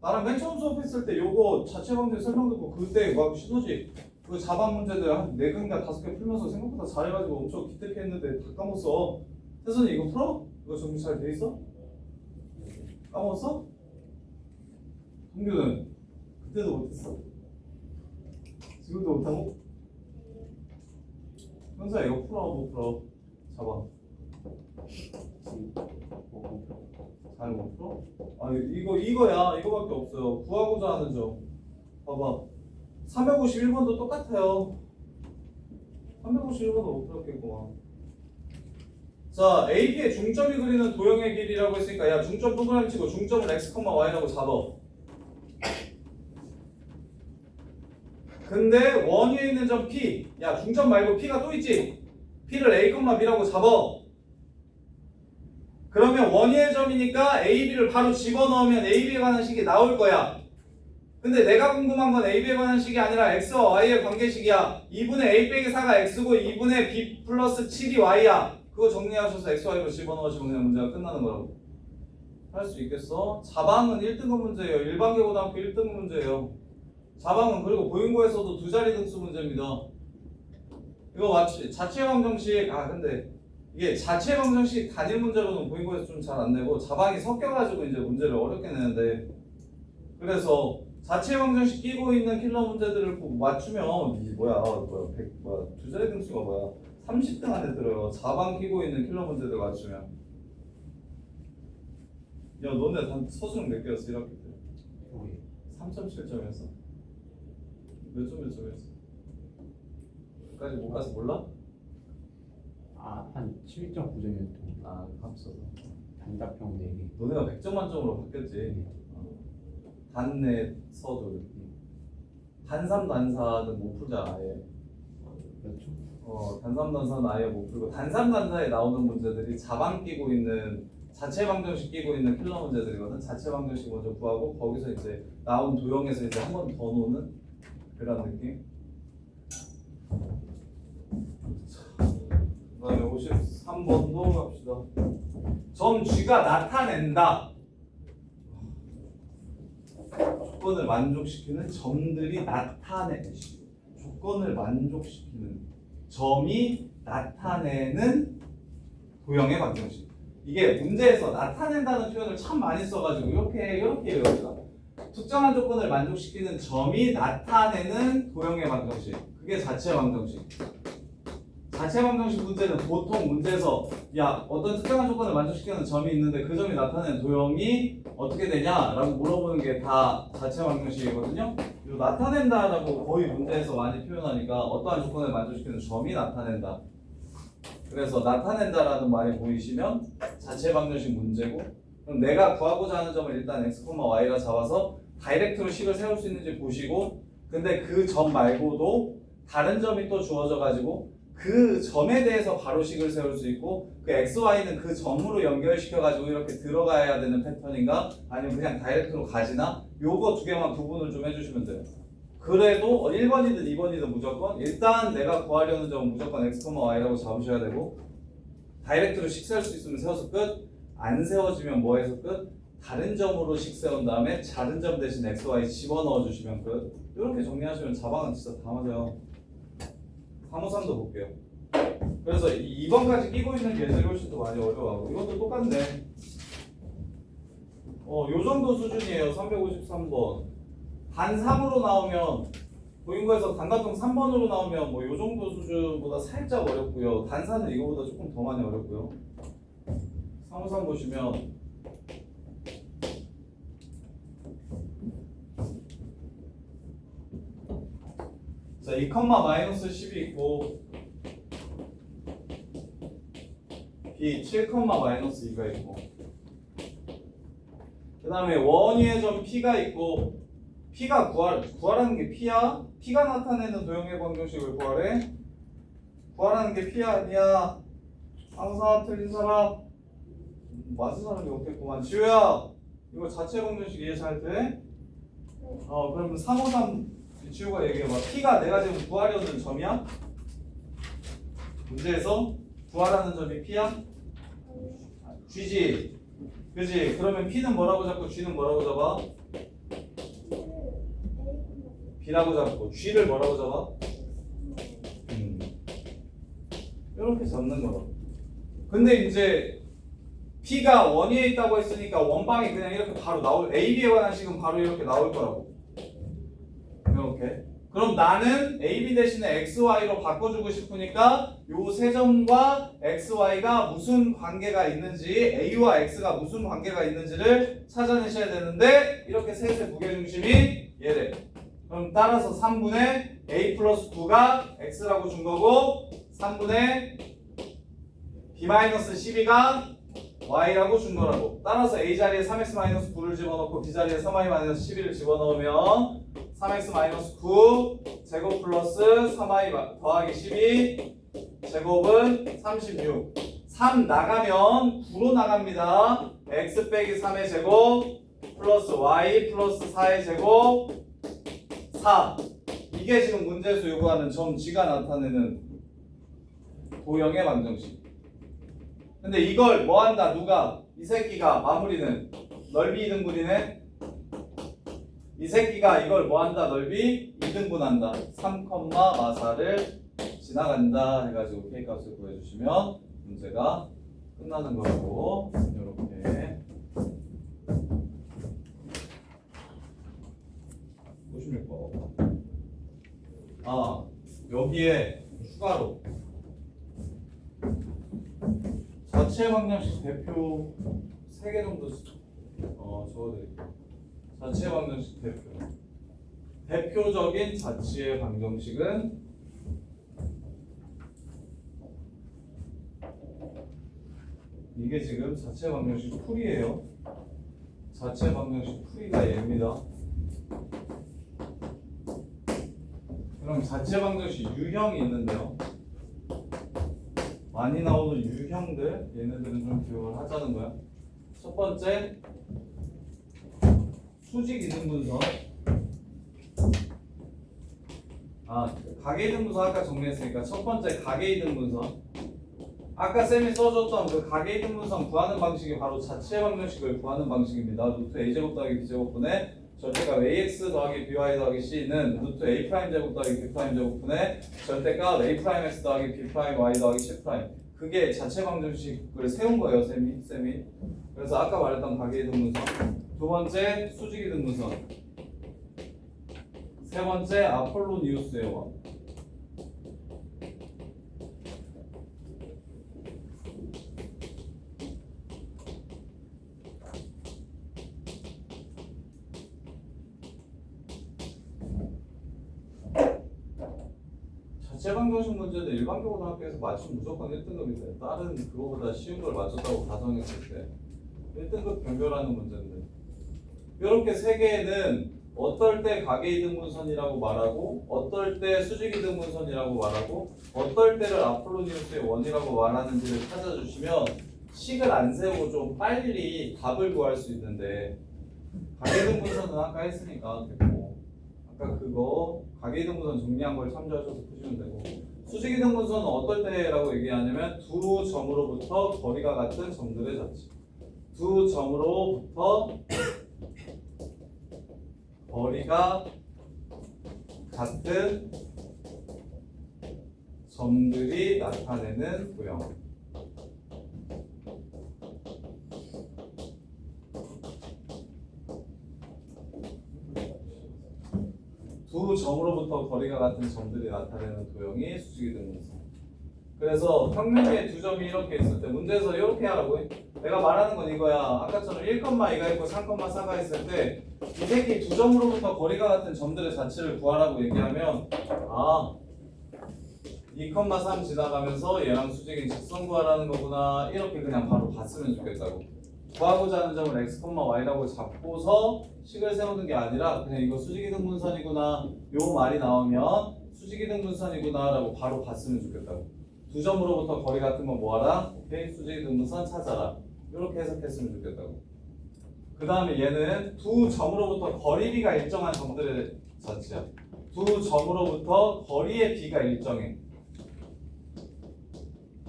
나랑 맨 처음 수업했을 때 요거 자체 방정식 설명 듣고 그때 막 시너지 그 자반 문제들 한 4개인가 5개 풀면서 생각보다 잘해가지고 엄청 기특했는데 다 까먹었어. 태선이 이거 풀어? 이거 정리 잘 돼 있어? 까먹었어? 동규는 그때도 못했어? 지금도 못하고? 현수야 이거 풀어 못 풀어? 잡아. 잘 못 풀어? 아 이거야. 이거밖에 없어요. 구하고자 하는 점. 봐봐. 351번도 똑같아요. 351번도 못 풀었겠구만. 자, AB의 중점이 그리는 도형의 길이라고 했으니까 야 중점 동그라미 치고 중점을 x, y라고 잡아. 근데 원 위에 있는 점 P, 야 중점 말고 P가 또 있지? P를 A, B라고 잡아. 그러면 원 위의 점이니까 AB를 바로 집어넣으면 AB에 관한 식이 나올 거야. 근데 내가 궁금한 건 AB에 관한 식이 아니라 X와 Y의 관계식이야. 2분의 A 빼기 4가 X고 2분의 B 플러스 7이 Y야. 그거 정리하셔서 X, Y로 집어넣으시면 그냥 문제가 끝나는 거라고. 할 수 있겠어? 자방은 1등급 문제예요. 일반계고등학교 1등급 문제예요. 자방은 그리고 보인고에서도 두 자리 등수 문제입니다. 이거 맞지? 자체 방정식, 근데 이게 자체 방정식 단일 문제로는 보인고에서 좀 잘 안 내고 자방이 섞여가지고 이제 문제를 어렵게 내는데, 그래서 자체 방정식 끼고 있는 킬러 문제들을 맞추면 이 두 자리 등수가 뭐야? 30등 안에 들어요. 자방 끼고 있는 킬러 문제들 맞추면. 야 너네 서수능 몇 개였어 1학기 때? 3.7점이었어. 몇 점이었어? 끝까지 못 가서 몰라? 한 11.9점이었던 합쳐서. 단답형 4개. 너네가 100점 만점으로 바뀌었지. 단내 서술. 단삼 단사는 못 풀자 아예. 그렇죠. 단삼 단사는 아예 못 풀고 단삼 단사에 나오는 문제들이 자방 끼고 있는 자체 방정식 끼고 있는 킬러 문제들이거든. 자체 방정식 먼저 구하고 거기서 이제 나온 도형에서 이제 한 번 더 노는 그런 느낌. 그다음에 53번도 갑시다. 점 G가 나타낸다. 조건을 만족시키는 점들이 조건을 만족시키는 점이 나타내는 도형의 방정식. 이게 문제에서 나타낸다는 표현을 참 많이 써가지고 이렇게 외웁니다. 특정한 조건을 만족시키는 점이 나타내는 도형의 방정식. 그게 자체 방정식. 자체 방정식 문제는 보통 문제에서 어떤 특정한 조건을 만족시키는 점이 있는데 그 점이 나타내는 도형이 어떻게 되냐라고 물어보는 게 다 자체 방정식이거든요. 이 나타낸다라고 거의 문제에서 많이 표현하니까 어떠한 조건을 만족시키는 점이 나타낸다. 그래서 나타낸다라는 말이 보이시면 자체 방정식 문제고, 그럼 내가 구하고자 하는 점을 일단 x, y라 잡아서 다이렉트로 식을 세울 수 있는지 보시고, 근데 그 점 말고도 다른 점이 또 주어져 가지고 그 점에 대해서 바로 식을 세울 수 있고, 그 x, y는 그 점으로 연결시켜 가지고 이렇게 들어가야 되는 패턴인가 아니면 그냥 다이렉트로 가지나, 요거 두 개만 구분을 좀 해주시면 돼요. 그래도 1번이든 2번이든 무조건 일단 내가 구하려는 점은 무조건 x, y라고 잡으셔야 되고, 다이렉트로 식 세울 수 있으면 세워서 끝, 안 세워지면 뭐 해서 끝, 다른 점으로 식 세운 다음에 다른 점 대신 x, y 집어넣어 주시면 끝. 이렇게 정리하시면 자방은 진짜 다 맞아요. 353도 볼게요. 그래서 2번까지 끼고 있는 얘들이 훨씬 더 많이 어려워하고, 이것도 똑같네. 요 정도 수준이에요. 353번. 단 3으로 나오면, 보인거에서 단답형 3번으로 나오면 뭐 요 정도 수준보다 살짝 어렵고요. 단사는 이거보다 조금 더 많이 어렵고요. 353 보시면 자, 2,-10이 있고 B 7,-2가 있고, 그 다음에 원위의 점 P가 있고, P가 구하라는 게 P야? P가 나타내는 도형의 방정식을 구하래? 구하라는 게 P야 아니야? 항상 틀린 사람? 맞은 사람이 없겠구만. 지우야, 이거 자체 방정식 이해 잘 돼? 그러면 353 지우가 얘기해봐. P가 내가 지금 구하려는 점이야? 문제에서 구하라는 점이 P야? G지? 그지? 그러면 P는 뭐라고 잡고 G는 뭐라고 잡아? B라고 잡고 G를 뭐라고 잡아? 이렇게 잡는 거라. 근데 이제 P가 원위에 있다고 했으니까 원방이 그냥 이렇게 바로 나올, AB에 관한 식은 바로 이렇게 나올 거라고. 이렇게. 그럼 나는 AB 대신에 XY로 바꿔주고 싶으니까 요 세 점과 XY가 무슨 관계가 있는지, A와 X가 무슨 관계가 있는지를 찾아내셔야 되는데, 이렇게 셋의 무게중심이 얘래. 그럼 따라서 3분의 A 플러스 9가 X라고 준 거고, 3분의 b-12가 y라고 준 거라고. 따라서 a 자리에 3x-9를 집어넣고 b 자리에 3y-12를 집어넣으면 3x-9 제곱 플러스 3y 더하기 12 제곱은 36. 3 나가면 9로 나갑니다. x 빼기 3의 제곱 플러스 y 플러스 4의 제곱 4. 이게 지금 문제에서 요구하는 점 G가 나타내는 도형의 방정식. 근데 이걸 뭐 한다? 누가? 이 새끼가 마무리는 넓이 2등분이네. 이 새끼가 이걸 뭐 한다? 넓이 2등분한다. 3,4를 지나간다 해가지고 K 값을 구해주시면 문제가 끝나는 거고, 이렇게 56번. 여기에 추가로 자체 방정식 대표 3개 정도 적어드릴게요. 자체 방정식 대표적인 자치의 방정식은 이게 지금 자체 방정식 풀이에요. 자체 방정식 풀이가 얘입니다. 그럼 자체 방정식 유형이 있는데요. 많이 나오는 유형들, 얘네들은 좀 기억을 하자는 거야. 첫 번째, 수직 이등분선. 가계 이등분선 아까 정리했으니까 첫 번째 가계 이등분선. 아까 쌤이 써줬던 그 가계 이등분선 구하는 방식이 바로 자체 방정식을 구하는 방식입니다. 루트 a제곱 더하기 b제곱분의 절대값 ax 더하기 by 더하기 c는 루트 a 프라임 제곱 더하기 b 프라임 제곱분의 절대값 a 프라임 x 더하기 b 프라임 y 더하기 c 프라임. 그게 자체 방정식을 세운 거예요, 쌤이. 그래서 아까 말했던 가계 이등분선. 두 번째 수직 이등분선. 세 번째 아폴로니우스의 원. 자체 방정식 문제는 일반 고등학교에서 맞추면 무조건 1등급이 돼. 다른 그거보다 쉬운 걸 맞췄다고 가정했을 때 1등급 변별하는 문제인데, 이렇게 세 개는 어떨 때 가계 이등분선이라고 말하고, 어떨 때 수직 이등분선이라고 말하고, 어떨 때를 아폴로니우스의 원이라고 말하는지를 찾아주시면 식을 안 세우고 좀 빨리 답을 구할 수 있는데, 가계 이등분선은 아까 했으니까 됐고, 아까 그거 가계 이등분선 정리한 걸 참조하셔서 푸시면 되고, 수직 이등분선은 어떨 때라고 얘기하냐면 두 점으로부터 거리가 같은 점들의 자치. 두 점으로부터 거리가 같은 점들이 나타내는 도형. 두 점으로부터 거리가 같은 점들이 나타내는 도형이 수직이등분선. 그래서 평면에 두 점이 이렇게 있을 때 문제에서 이렇게 하라고 해. 내가 말하는 건 이거야. 아까처럼 1,2가 있고 3,4가 있을 때 이 새끼 두 점으로부터 거리가 같은 점들의 자치를 구하라고 얘기하면 2,3 지나가면서 얘랑 수직인 직선 구하라는 거구나, 이렇게 그냥 바로 봤으면 좋겠다고. 구하고자 하는 점을 x, y라고 잡고서 식을 세우는 게 아니라 그냥 이거 수직이등분선이구나, 요 말이 나오면 수직이등분선이구나 라고 바로 봤으면 좋겠다고. 두 점으로부터 거리 같은 거 뭐하라? 오케이? 수직이등분선 찾아라. 이렇게 해석했으면 좋겠다고. 그 다음에 얘는 두 점으로부터 거리비가 일정한 점들의 자치야. 두 점으로부터 거리의 비가 일정해.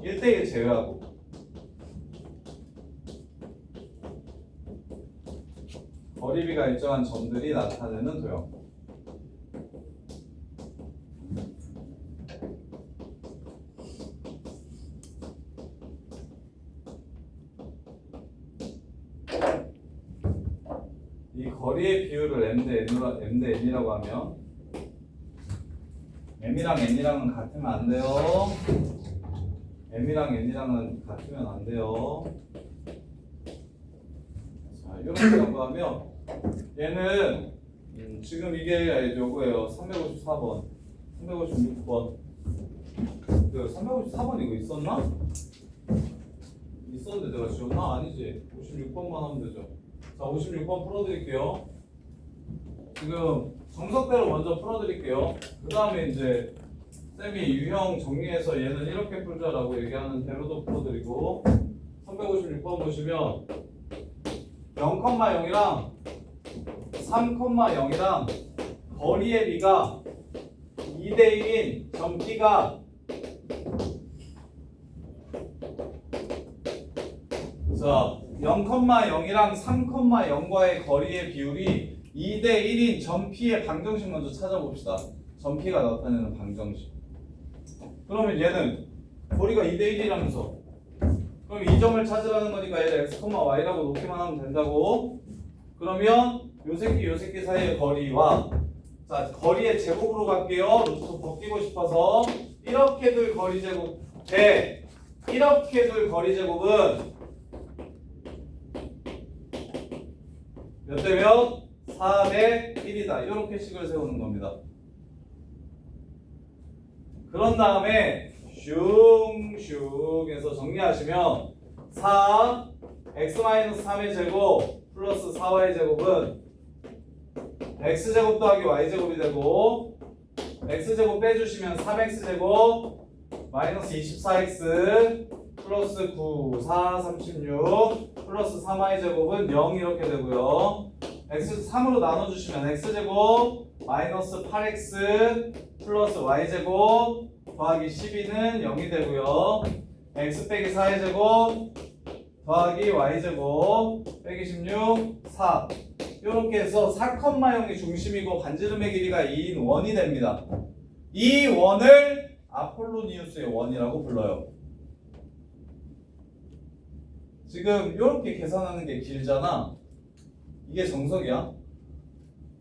1대1 제외하고. 거리비가 일정한 점들이 나타내는 도형. 이 거리의 비율을 m 대 n이라고 하면 m이랑 n이랑은 같으면 안 돼요. m이랑 n이랑은 같으면 안 돼요. 자, 이렇게 연구하면 얘는 지금 이게 요거예요. 354번, 356번. 그 354번 이거 있었나? 있었는데 내가 지웠나? 아니지. 56번만 하면 되죠. 자, 56번 풀어드릴게요. 지금 정석대로 먼저 풀어드릴게요. 그 다음에 이제 쌤이 유형 정리해서 얘는 이렇게 풀자라고 얘기하는 대로도 풀어드리고 356번 보시면 0,0이랑 3,0이랑 거리의 비가 2대1인 점 P가 자 0,0이랑 3,0과의 거리의 비율이 2대1인 점 P의 방정식 먼저 찾아봅시다. 점 P가 나타내는 방정식. 그러면 얘는 거리가 2대1이라면서 그럼 이 점을 찾으라는 거니까 얘를 x, y라고 놓기만 하면 된다고. 그러면 요 새끼 사이의 거리와 자 거리의 제곱으로 갈게요. 루트 벗기고 싶어서 이렇게 둘 거리 제곱 대 이렇게 둘 거리 제곱은 몇 대 몇? 4대 1이다. 이렇게 식을 세우는 겁니다. 그런 다음에 슝슝해서 정리하시면 4 x-3의 제곱 플러스 4y 제곱은 x제곱 더하기 y제곱이 되고 x제곱 빼주시면 3x제곱 마이너스 24x 플러스 9 4 36 플러스 3y제곱은 0 이렇게 되고요. x 3으로 나눠주시면 x제곱 마이너스 8x 플러스 y제곱 더하기 12는 0이 되고요. x 빼기 4의 제곱 더하기 y제곱 빼기 16 4 이렇게 해서 4,0이 중심이고 반지름의 길이가 2인 원이 됩니다. 이 원을 아폴로니우스의 원이라고 불러요. 지금 이렇게 계산하는 게 길잖아. 이게 정석이야.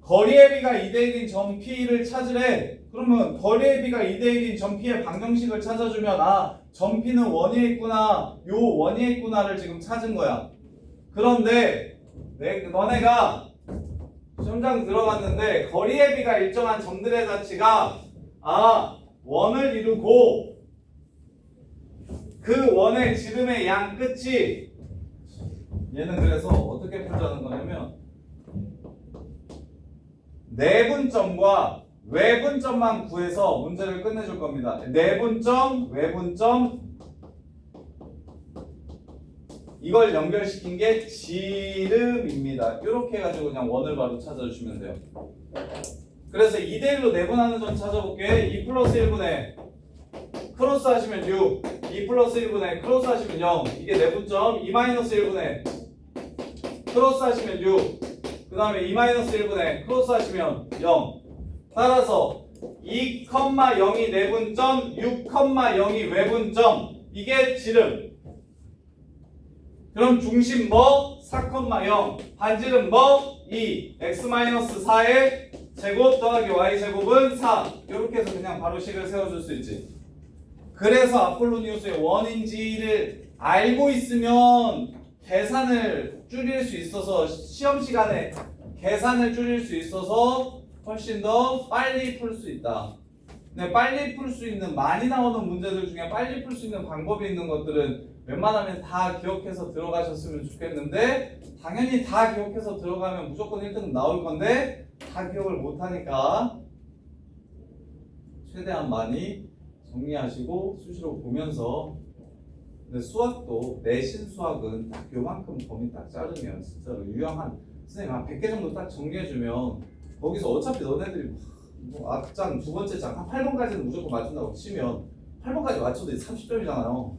거리의 비가 2대1인 점 P를 찾으래. 그러면 거리의 비가 2대1인 점 P의 방정식을 찾아주면 아, 점 P는 원위에 있구나, 요 원위에 있구나를 지금 찾은 거야. 그런데 너네가 시험장 들어갔는데 거리의 비가 일정한 점들의 가치가 아, 원을 이루고 그 원의 지름의 양 끝이 얘는 그래서 어떻게 풀자는 거냐면 내분점과 외분점만 구해서 문제를 끝내줄 겁니다. 내분점, 외분점 이걸 연결시킨 게 지름입니다. 이렇게 해가지고 그냥 원을 바로 찾아주시면 돼요. 그래서 2대1로 내분하는 점 찾아볼게. 2 플러스 1분의 크로스 하시면 6 2 플러스 1분의 크로스 하시면 0 이게 내분점. 2 마이너스 1분의 크로스 하시면 6 그 다음에 2 마이너스 1분의 크로스 하시면 0 따라서 2,0이 내분점 6,0이 외분점 이게 지름. 그럼 중심 뭐? 4,0 반지름 뭐? 2 x-4의 제곱 더하기 y제곱은 4 이렇게 해서 그냥 바로 식을 세워줄 수 있지. 그래서 아폴로니우스의 원인지를 알고 있으면 계산을 줄일 수 있어서 시험 시간에 계산을 줄일 수 있어서 훨씬 더 빨리 풀 수 있다. 근데 빨리 풀 수 있는 많이 나오는 문제들 중에 빨리 풀 수 있는 방법이 있는 것들은 웬만하면 다 기억해서 들어가셨으면 좋겠는데 당연히 다 기억해서 들어가면 무조건 1등 나올 건데 다 기억을 못하니까 최대한 많이 정리하시고 수시로 보면서. 근데 수학도 내신 수학은 딱 요만큼 범위 딱 자르면 진짜로 유형한 선생님 한 100개 정도 딱 정리해주면 거기서 어차피 너네들이 뭐 앞장 두 번째 장 한 8번까지는 무조건 맞춘다고 치면 8번까지 맞춰도 30점이잖아요.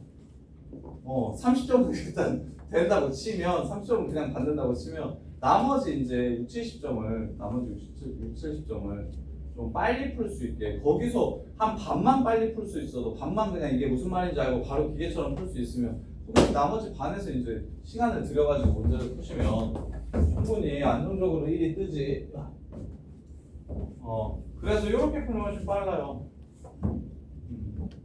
30점은 일단 된다고 치면 30점은 그냥 받는다고 치면 나머지 이제 60, 70점을 나머지 60, 70점을 좀 빨리 풀 수 있게 거기서 한 반만 빨리 풀 수 있어도 반만 그냥 이게 무슨 말인지 알고 바로 기계처럼 풀 수 있으면 나머지 반에서 이제 시간을 들여가지고 문제를 푸시면 충분히 안정적으로 1이 뜨지. 그래서 이렇게 풀면 훨씬 빨라요.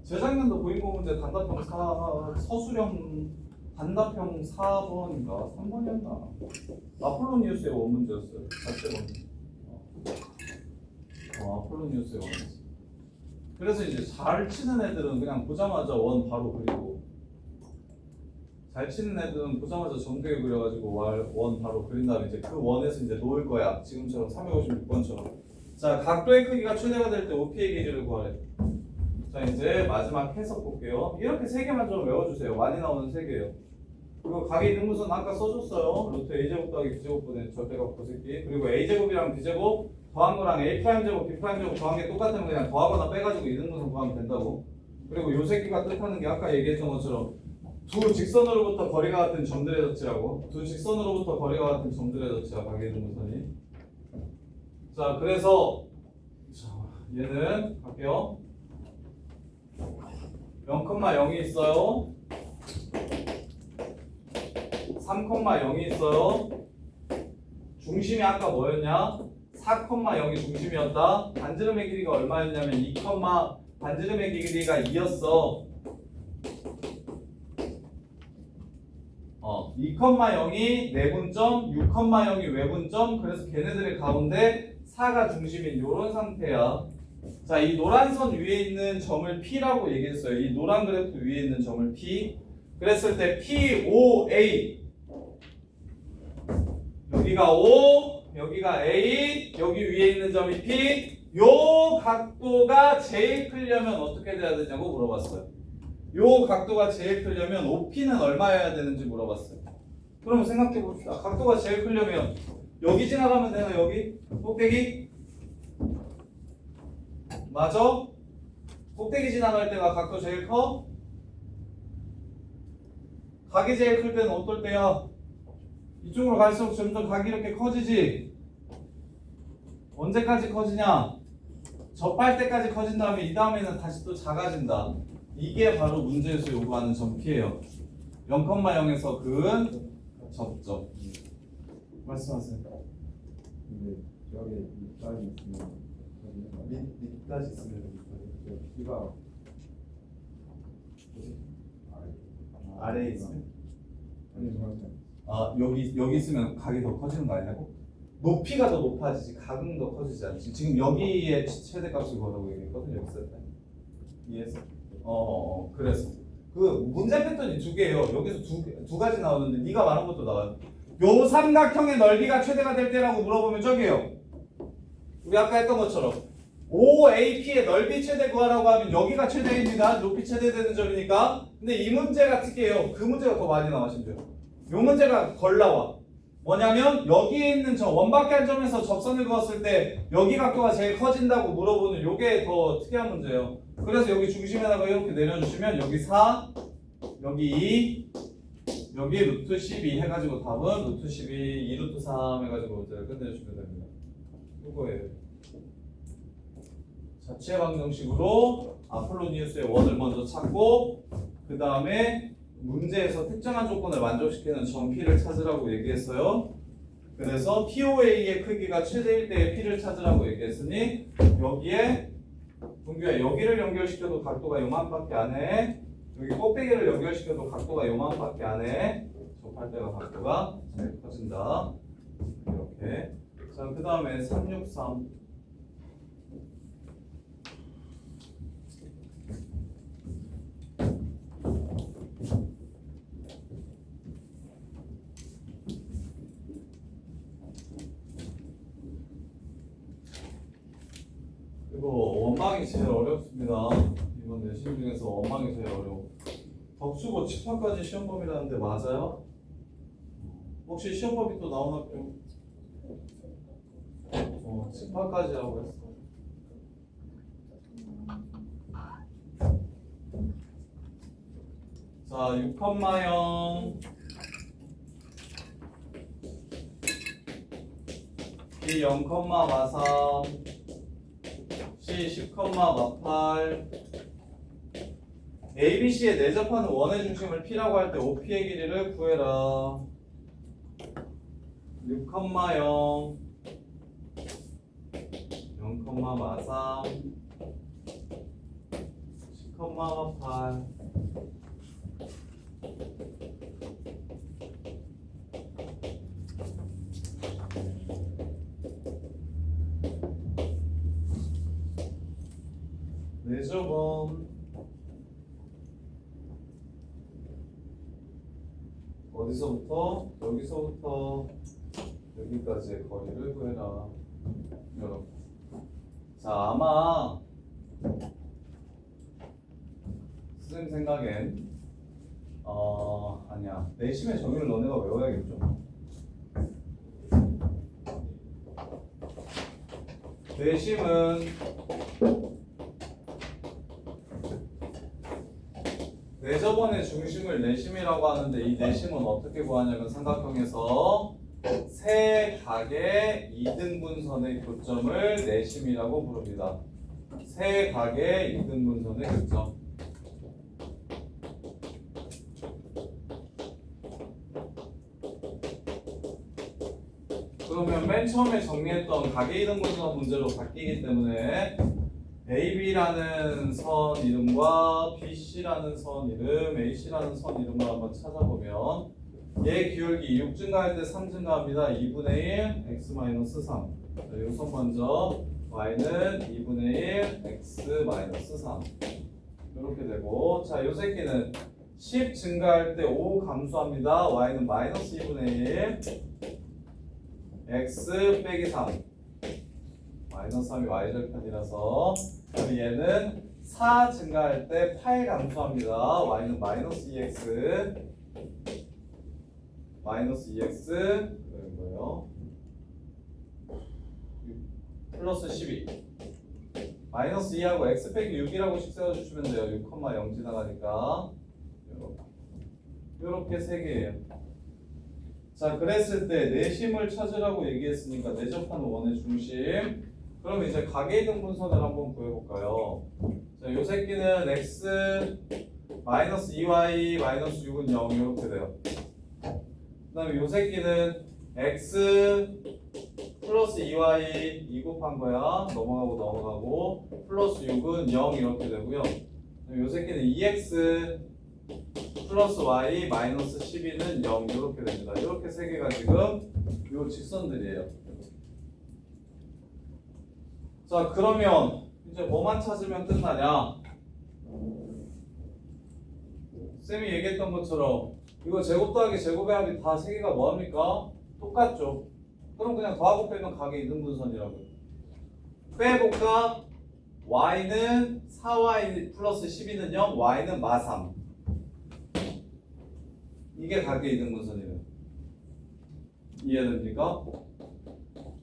재작년도 고인고 문제 단답형 서술형 단답형 4번인가 3번이었나 아폴로니우스의 원 문제였어요. 자체 원. 아폴로니우스의 원이었어. 그래서 이제 잘 치는 애들은 그냥 보자마자 원 바로 그리고 잘 치는 애들은 보자마자 정두에 그려가지고 원 바로 그린 다음에 이제 그 원에서 이제 놓을 거야. 지금처럼 356번처럼. 자, 각도의 크기가 최대가 될 때 OP의 길이를 구하래. 자, 이제 마지막 해석 볼게요. 이렇게 세 개만 좀 외워주세요. 많이 나오는 세 개예요. 그리고 각의 등분선 아까 써줬어요. 루트 a제곱 더하기 b제곱분의 절대값 코세기. 그리고 a제곱이랑 b제곱 더한 거랑 a'제곱 b'제곱 더한 게 똑같으면 그냥 더하거나 빼가지고 이등분선 구하면 된다고. 그리고 요 새끼가 뜻하는 게 아까 얘기했던 것처럼 두 직선으로부터 거리가 같은 점들의 덧치라고. 두 직선으로부터 거리가 같은 점들의 덧치야 각의 등분선이. 자, 그래서 자, 얘는 갈게요. 0,0이 있어요. 3,0이 있어요. 중심이 아까 뭐였냐? 4,0이 중심이었다. 반지름의 길이가 얼마였냐면 2, 반지름의 길이가 2였어. 2,0이 내분점, 6,0이 외분점. 그래서 걔네들의 가운데 4가 중심인 이런 상태야. 자, 이 노란 선 위에 있는 점을 P라고 얘기했어요. 이 노란 그래프 위에 있는 점을 P. 그랬을 때 POA. 여기가 O, 여기가 A, 여기 위에 있는 점이 P. 요 각도가 제일 크려면 어떻게 돼야 되냐고 물어봤어요. 요 각도가 제일 크려면 OP는 얼마여야 되는지 물어봤어요. 그럼 생각해 봅시다. 각도가 제일 크려면 여기 지나가면 되나? 여기? 꼭대기? 맞아? 꼭대기 지나갈 때가 각도 제일 커? 각이 제일 클 때는 어떨 때야? 이쪽으로 갈수록 점점 각이 이렇게 커지지? 언제까지 커지냐? 접할 때까지 커진 다음에 이 다음에는 다시 또 작아진다. 이게 바로 문제에서 요구하는 점피예요. 0,0에서 근 접점. 말씀하세요. 근데 저기 밑까지 있으면 밑까지 있으면 P가 아래에 있으면? 아니 정확히 여기 있으면 각이 더 커지는 거 아니냐고? 높이가 더 높아지지 각은 더 커지지 않지. 지금 여기에 최대값을 구하라고 얘기했거든. 여기 쓸 때. 이해했어? 그래서 그 문제 패턴이 두 개예요. 여기서 두 가지 나오는데 네가 말한 것도 나와요. 요 삼각형의 넓이가 최대가 될 때라고 물어보면 저기요. 우리 아까 했던 것처럼 OAP의 넓이 최대 구하라고 하면 여기가 최대입니다. 높이 최대되는 점이니까. 근데 이 문제가 특이해요. 그 문제가 더 많이 나와 심지어. 요 문제가 덜 나와. 뭐냐면 여기에 있는 저 원박한 점에서 접선을 그었을 때 여기 각도가 제일 커진다고 물어보는 요게 더 특이한 문제예요. 그래서 여기 중심에다가 이렇게 내려주시면 여기 4, 여기 2, 여기 루트 12 해가지고 답은 루트 12, 2루트 3 해가지고 문제를 끝내주시면 됩니다. 이거예요. 자체 방정식으로 아폴로니우스의 원을 먼저 찾고 그 다음에 문제에서 특정한 조건을 만족시키는 점 P를 찾으라고 얘기했어요. 그래서 POA의 크기가 최대일 때의 P를 찾으라고 얘기했으니 여기에 동규야 여기를 연결시켜도 각도가 요만밖에 안 해. 여기 꼭대기를 연결시켜도 각도가 요만밖에 안 해. 접할 때가 각도가 제일 커진다. 이렇게. 자, 그 다음에 363. 이거 원망이 제일 어렵습니다. 이번 내신 중에서 원망이 제일 어려워. 덕수고 집합까지 시험범위라는데 맞아요? 혹시 시험범위 또 나온 학교? 집합까지라고 했어. 자, 6,0 B 0,43 C 10,8 ABC에 내접하는 원의 중심을 P라고 할 때 OP의 길이를 구해라. 6,0 0,43 10,8 내접은 어디서부터? 여기서부터 여기까지의 거리를 구해라. 이렇게. 자, 아마 선생님 생각엔 아니야. 내심의 정의를 너네가 외워야겠죠. 내심은 내저번의 중심을 내심이라고 하는데 이 내심은 어떻게 구하냐면 삼각형에서 세 각의 이등분선의 교점을 내심이라고 부릅니다. 세 각의 이등분선의 교점. 그러면 맨 처음에 정리했던 각의 이등분선 문제로 바뀌기 때문에 AB라는 선 이름과 BC라는 선 이름, AC라는 선 이름을 한번 찾아보면 얘 기울기 6 증가할 때 3 증가합니다. 2분의 1 x-3. 자, 요선 먼저 y는 2분의 1 x-3 이렇게 되고, 자, 요 새끼는 10 증가할 때 5 감소합니다. y는 마이너스 2분의 1 x 빼기 3. 마이너스 3이 y절편이라서 얘는 4 증가할 때 8 감소합니다. y는 마이너스 2x 그런 거예요. 플러스 12 마이너스 2하고 x 빼기 6이라고 식 세워주시면 돼요. 6,0 지나가니까 요렇게 세 개예요. 자, 그랬을 때 내심을 찾으라고 얘기했으니까 내접하는 원의 중심. 그럼 이제 각의 이등분선을 한번 구해볼까요? 자, 요 새끼는 x 마이너스 2y 마이너스 6은 0 이렇게 돼요. 그 다음에 요 새끼는 x 플러스 2y 2 곱한 거야. 넘어가고 플러스 6은 0 이렇게 되고요. 요 새끼는 2x 플러스 y 마이너스 12는 0 이렇게 됩니다. 이렇게 세 개가 지금 요 직선들이에요. 자, 그러면 이제 뭐만 찾으면 끝나냐? 쌤이 얘기했던 것처럼 이거 제곱 더하기 제곱의 합이 다 세 개가 뭐합니까? 똑같죠? 그럼 그냥 더하고 빼면 각의 이등분선이라고요. 빼볼까? y는 4y 플러스 12는 0, y는 마3. 이게 각의 이등분선이래요. 이해됩니까?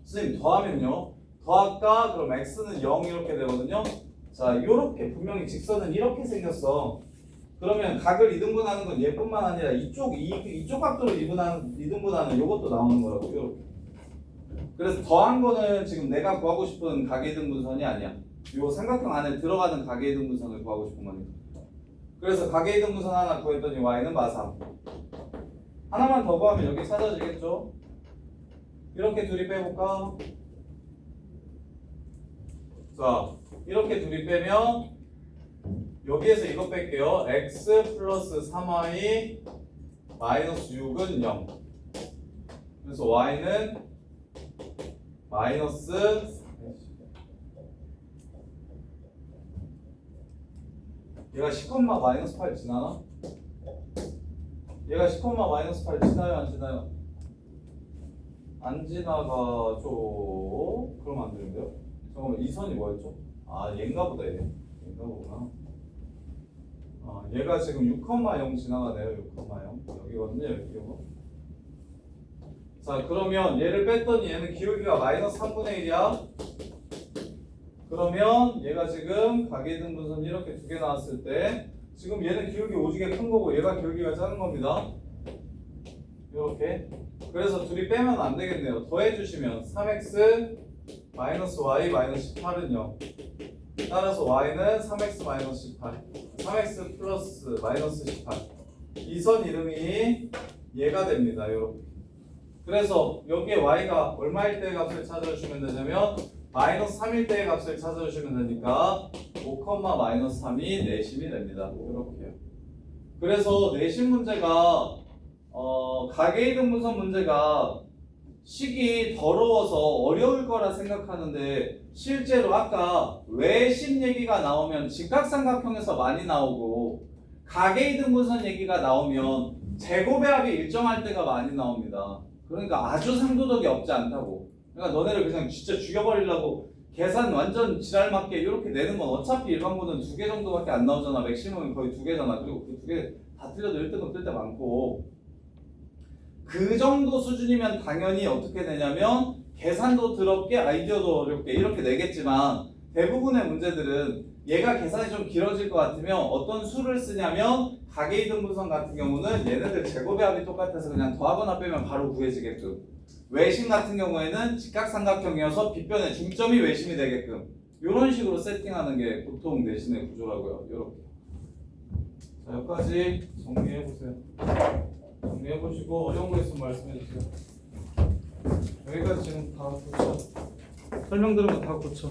선생님 더하면요? 더할까? 그럼 x는 0 이렇게 되거든요. 자, 요렇게 분명히 직선은 이렇게 생겼어. 그러면 각을 이등분하는 건 얘뿐만 아니라 이쪽 각도로 이등분하는 요것도 나오는 거라고. 요렇게. 그래서 더한 거는 지금 내가 구하고 싶은 각의 이등분선이 아니야. 요 삼각형 안에 들어가는 각의 이등분선을 구하고 싶은 거니까. 그래서 각의 이등분선 하나 구했더니 y는 마3. 하나만 더 구하면 여기 찾아지겠죠? 이렇게 둘이 빼볼까? 자, 이렇게 둘이 빼면 여기에서 이거 뺄게요. x 플러스 3y 마이너스 6은 0. 그래서 y는 마이너스 얘가 10, 마이너스 8 지나나? 얘가 10, 마이너스 8 지나요? 안 지나요? 안 지나가죠? 그러면 안 되는데요? 잠깐만, 이 선이 뭐였죠? 아, 얘인가 보다. 얘인가 보구나. 얘가 지금 6,0 지나가네요. 6,0 여기거든요. 여기고. 자, 그러면 얘를 뺐더니 얘는 기울기가 마이너스 3분의 1이야. 그러면 얘가 지금 각의 이등분선 이렇게 두 개 나왔을 때 지금 얘는 기울기 오지게 큰 거고 얘가 기울기가 작은 겁니다. 이렇게. 그래서 둘이 빼면 안 되겠네요. 더해주시면 3x 마이너스 y 마이너스 18은 0. 따라서 y는 3x 마이너스 18, 3x 플러스 마이너스 18. 이 선 이름이 얘가 됩니다. 이렇게. 그래서 여기에 y가 얼마일 때의 값을 찾아주시면 되냐면 마이너스 3일 때의 값을 찾아주시면 되니까 5, 마이너스 3이 내심이 됩니다. 이렇게요. 그래서 내심 문제가 각의 이등분선 문제가 식이 더러워서 어려울 거라 생각하는데 실제로 아까 외심 얘기가 나오면 직각삼각형에서 많이 나오고 각의 이등분선 얘기가 나오면 제곱의 합이 일정할 때가 많이 나옵니다. 그러니까 아주 상도덕이 없지 않다고. 그러니까 너네를 그냥 진짜 죽여버리려고 계산 완전 지랄 맞게 이렇게 내는 건 어차피 일반고는 2개 정도밖에 안 나오잖아. 맥시멈은 거의 2개잖아. 그리고 그 2개 다 틀려도 1등급 뜰 때 많고. 그 정도 수준이면 당연히 어떻게 되냐면 계산도 더럽게 아이디어도 어렵게 이렇게 내겠지만 대부분의 문제들은 얘가 계산이 좀 길어질 것 같으면 어떤 수를 쓰냐면 가계이등분선 같은 경우는 얘네들 제곱의 합이 똑같아서 그냥 더하거나 빼면 바로 구해지게끔, 외심 같은 경우에는 직각삼각형이어서 빗변의 중점이 외심이 되게끔 이런 식으로 세팅하는 게 보통 내신의 구조라고요. 이렇게. 자, 여기까지 정리해보세요. 정리해보시고 어려운 거 있으면 말씀해주세요. 여기까지 지금 다 고쳐. 설명 들은 거 다 고쳐.